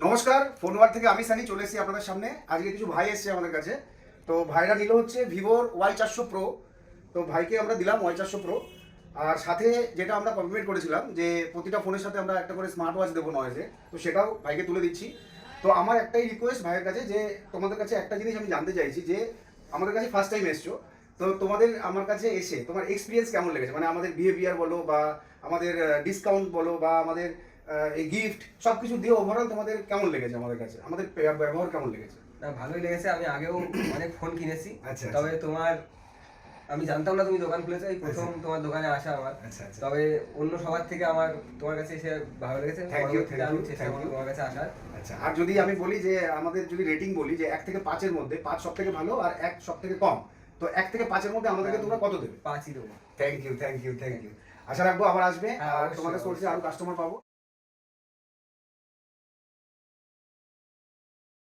নমস্কার, ফোনওয়ার থেকে আমি সানি চলে এসেছি আপনাদের সামনে। আজকে কিছু ভাই এসেছে আমাদের কাছে। তো ভাইরা নিল হচ্ছে ভিভোর Y400 প্রো। তো ভাইকে আমরা দিলাম Y400 প্রো। আর সাথে যেটা আমরা কমপ্লিমেন্ট করেছিলাম যে প্রতিটা ফোনের সাথে আমরা একটা করে স্মার্ট ওয়াচ দেবো নয়েজে, তো সেটাও ভাইকে তুলে দিচ্ছি। তো আমার একটাই রিকোয়েস্ট ভাইয়ের কাছে যে তোমাদের কাছে একটা জিনিস আমি জানতে চাইছি যে আমাদের কাছে ফার্স্ট টাইম এসছো, তো তোমাদের আমার কাছে এসে তোমার এক্সপিরিয়েন্স কেমন লেগেছে, মানে আমাদের বিহেভিয়ার বলো বা আমাদের ডিসকাউন্ট বলো বা আমাদের এই গিফট সব কিছু দিয়ে ওভারঅল তোমাদের কেমন লেগেছে, আমাদের কাছে আমাদের ব্যবহার কেমন লেগেছে? না, ভালোই লেগেছে। আমি আগেও অনেক ফোন কিনেছি। আচ্ছা, তবে তোমার আমি জানতাম না তুমি দোকান খুলেছো, এই প্রথম তোমার দোকানে আসা আমার। আচ্ছা আচ্ছা, তবে অন্য সবার থেকে আমার তোমার কাছে এসে ভালো লেগেছে। Thank you, পরবর্তীতে thank আমি you, চেষ্টা thank করবো you. তোমার কাছে আসার। আচ্ছা। আর যদি আমি বলি যে আমাদের যদি রেটিং বলি যে 1 থেকে 5 এর মধ্যে 5 সব থেকে ভালো আর 1 সব থেকে কম, তো 1 থেকে 5 এর মধ্যে আমাদেরকে তোমরা কত দেবে? 5ই দেবো। Thank you, thank you, thank you. আশা রাখবো আবার আসবে হ্যাঁ, আর অবশ্যই, তোমাদের সোর্সে অবশ্যই। আরো কাস্টমার পাবো।